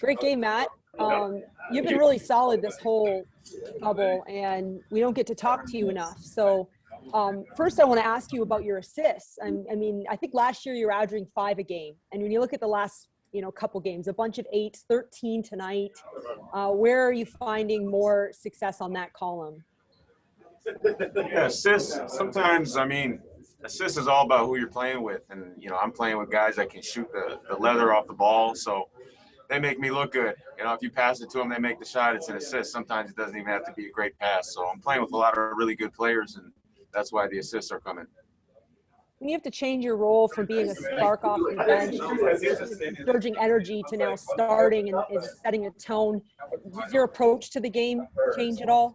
Great game, Matt. You've been really solid this whole bubble, and we don't get to talk to you enough. So first I want to ask you about your assists. I mean, I think last year you were averaging 5 a game. And when you look at the last, couple games, a bunch of 8s, 13 tonight, where are you finding more success on that column? Yeah, assists, sometimes, assists is all about who you're playing with. And, I'm playing with guys that can shoot the leather off the ball. So they make me look good. If you pass it to them, they make the shot, it's an assist. Sometimes it doesn't even have to be a great pass. So I'm playing with a lot of really good players, and that's why the assists are coming. When you have to change your role from being a spark off the bench, surging energy to now starting and is setting a tone, does your approach to the game change at all?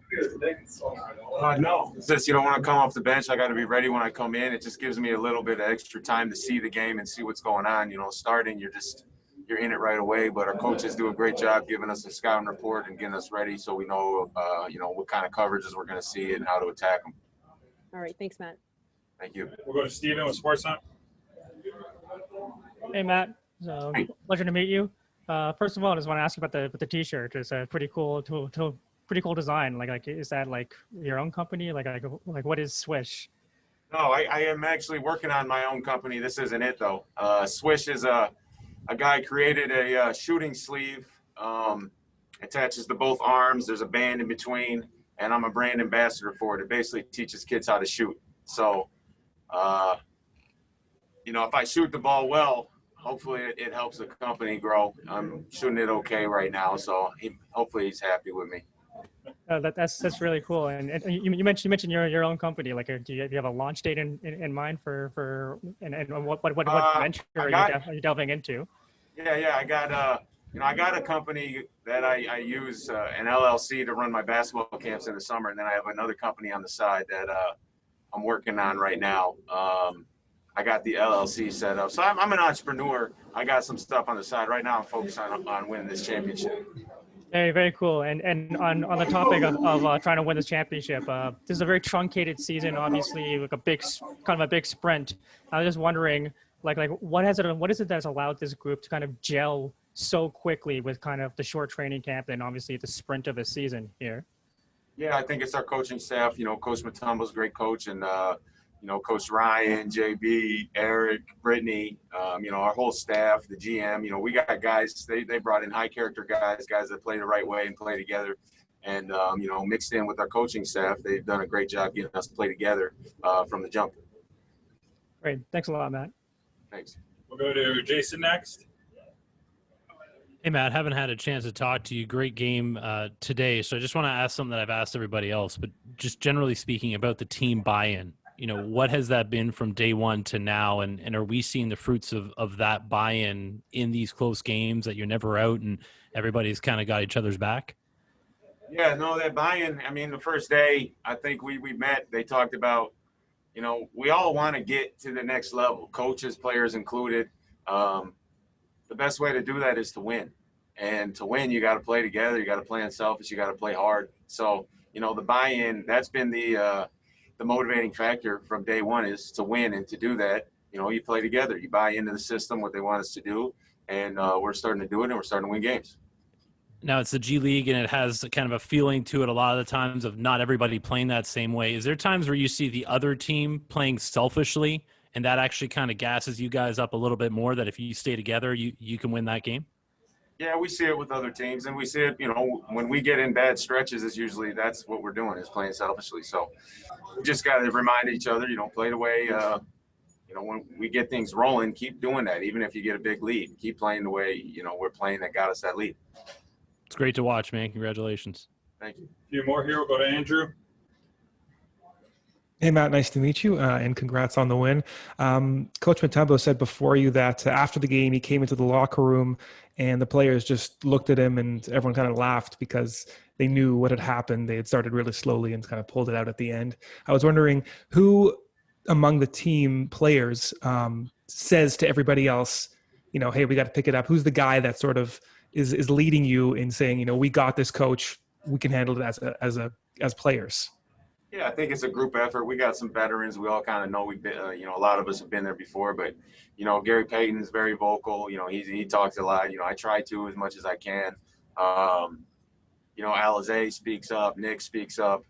No. It's just, when I come off the bench, I got to be ready when I come in. It just gives me a little bit of extra time to see the game and see what's going on. Starting, you're in it right away, but our coaches do a great job giving us a scouting report and getting us ready so we know, what kind of coverages we're going to see and how to attack them. All right. Thanks, Matt. Thank you. We'll go to Steven with Sportsnet. Hey, Matt. Pleasure to meet you. First of all, I just want to ask you about the T-shirt. It's a pretty cool design. Like, is that like your own company? Like what is Swish? No, I am actually working on my own company. This isn't it though. Swish is a guy created a shooting sleeve, attaches to both arms. There's a band in between, and I'm a brand ambassador for it. It basically teaches kids how to shoot. So, if I shoot the ball well, hopefully it helps the company grow. I'm shooting it okay right now, so hopefully he's happy with me. That's really cool. And you mentioned your own company. Like, do you have a launch date in mind for what venture are you delving into? Yeah. I got a company that I use, an LLC, to run my basketball camps in the summer, and then I have another company on the side that I'm working on right now. I got the LLC set up. So I'm an entrepreneur. I got some stuff on the side. Right now I'm focused on winning this championship. Very, very cool. And on the topic of trying to win this championship, this is a very truncated season, obviously, like a big sprint. I was just wondering, like what is it that's allowed this group to kind of gel so quickly with kind of the short training camp and obviously the sprint of the season here? Yeah, I think it's our coaching staff. Coach Matumbo's a great coach, and Coach Ryan, JB, Eric, Brittany, our whole staff, the GM. We got guys. They brought in high character guys that play the right way and play together, and mixed in with our coaching staff. They've done a great job getting us to play together from the jump. Great, thanks a lot, Matt. Thanks. We'll go to Jason next. Hey, Matt, haven't had a chance to talk to you. Great game today. So I just want to ask something that I've asked everybody else, but just generally speaking about the team buy-in. What has that been from day one to now? And are we seeing the fruits of that buy-in in these close games that you're never out and everybody's kind of got each other's back? Yeah, no, that buy-in, the first day, I think we met, they talked about, we all want to get to the next level, coaches, players included. The best way to do that is to win. And to win, you got to play together. You got to play unselfish. You got to play hard. So, the buy-in, that's been the motivating factor from day one, is to win. And to do that, you play together. You buy into the system, what they want us to do. And we're starting to do it, and we're starting to win games. Now, it's the G League, and it has kind of a feeling to it a lot of the times of not everybody playing that same way. Is there times where you see the other team playing selfishly, and that actually kind of gasses you guys up a little bit more, that if you stay together, you can win that game? Yeah, we see it with other teams, and we see it, when we get in bad stretches, is usually that's what we're doing, is playing selfishly. So we just got to remind each other, play the way, when we get things rolling, keep doing that. Even if you get a big lead, keep playing the way, we're playing that got us that lead. It's great to watch, man. Congratulations. Thank you. A few more here. We'll go to Andrew. Hey, Matt, nice to meet you, and congrats on the win. Coach Matumbo said before you that after the game, he came into the locker room and the players just looked at him and everyone kind of laughed because they knew what had happened. They had started really slowly and kind of pulled it out at the end. I was wondering who among the team players says to everybody else, hey, we got to pick it up. Who's the guy that sort of is leading you in saying, we got this, coach, we can handle it as players? Yeah, I think it's a group effort. We got some veterans. We all kind of know we've been, a lot of us have been there before. But, Gary Payton's very vocal. He talks a lot. I try to as much as I can. Alizé speaks up. Nick speaks up.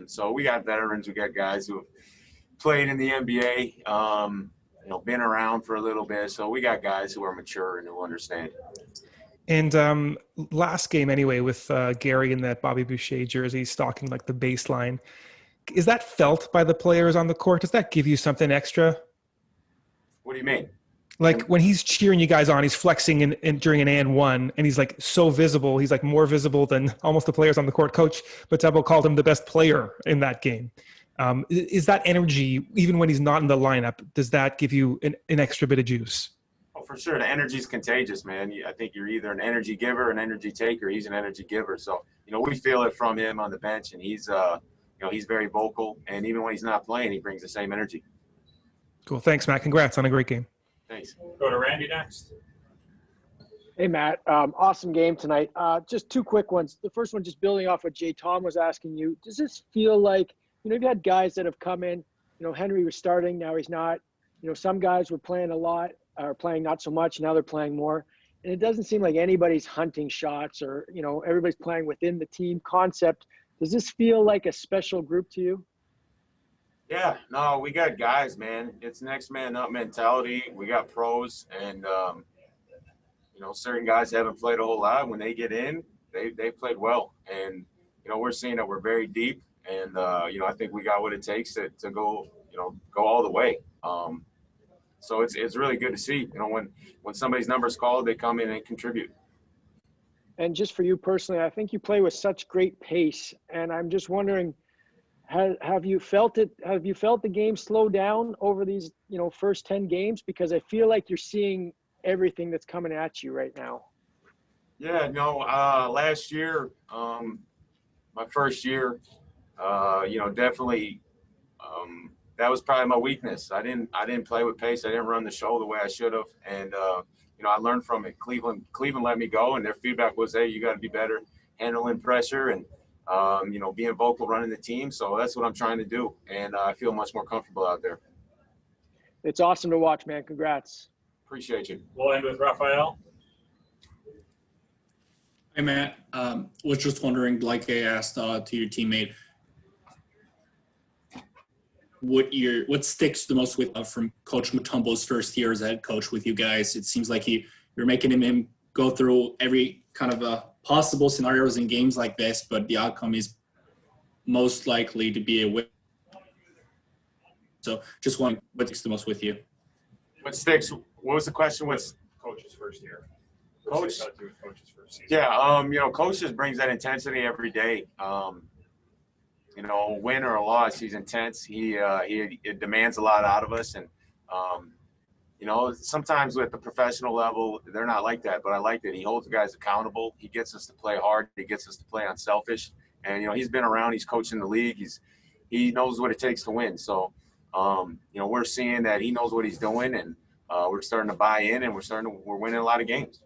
So we got veterans. We got guys who have played in the NBA. Been around for a little bit. So we got guys who are mature and who understand. And last game anyway, with Gary in that Bobby Boucher jersey stalking like the baseline, is that felt by the players on the court? Does that give you something extra? What do you mean? Like when he's cheering you guys on, he's flexing in during an and one, and he's like so visible. He's like more visible than almost the players on the court. Coach Matebo called him the best player in that game. Is that energy, even when he's not in the lineup, does that give you an extra bit of juice? Oh, for sure. The energy is contagious, man. I think you're either an energy giver or an energy taker. He's an energy giver. So, we feel it from him on the bench, and he's very vocal. And even when he's not playing, he brings the same energy. Cool. Thanks, Matt. Congrats on a great game. Thanks. Go to Randy next. Hey, Matt. Awesome game tonight. Just two quick ones. The first one, just building off what Jay Tom was asking you. Does this feel like, you've had guys that have come in, Henry was starting, now he's not. Some guys were playing a lot, are playing not so much, now they're playing more. And it doesn't seem like anybody's hunting shots or, everybody's playing within the team concept. Does this feel like a special group to you? Yeah, no, we got guys, man. It's next man up mentality. We got pros, and certain guys haven't played a whole lot. When they get in, they played well, and we're seeing that we're very deep, and I think we got what it takes to go go all the way. So it's really good to see. When somebody's number's called, they come in and contribute. And just for you personally, I think you play with such great pace, and I'm just wondering, have you felt it? Have you felt the game slow down over these, first 10 games? Because I feel like you're seeing everything that's coming at you right now. Yeah, no. Last year, my first year, definitely, that was probably my weakness. I didn't play with pace. I didn't run the show the way I should have, and I learned from it. Cleveland let me go, and their feedback was, hey, you got to be better handling pressure and being vocal, running the team. So that's what I'm trying to do. And I feel much more comfortable out there. It's awesome to watch, man. Congrats. Appreciate you. We'll end with Raphael. Hey, Matt. Was just wondering, like I asked to your teammate, what sticks the most with from Coach Mutombo's first year as a head coach with you guys? It seems like you're making him go through every kind of possible scenarios in games like this, but the outcome is most likely to be a win. So just wondering what sticks the most with you. What sticks? What was the question? What's Coach's first year. Coach? Coach's first season. Yeah, Coach just brings that intensity every day. Win or a loss, he's intense. He demands a lot out of us, and sometimes with the professional level, they're not like that, but I like that. He holds the guys accountable. He gets us to play hard. He gets us to play unselfish. And, he's been around. He's coaching the league. He knows what it takes to win. So, we're seeing that he knows what he's doing, and we're starting to buy in, and we're winning a lot of games.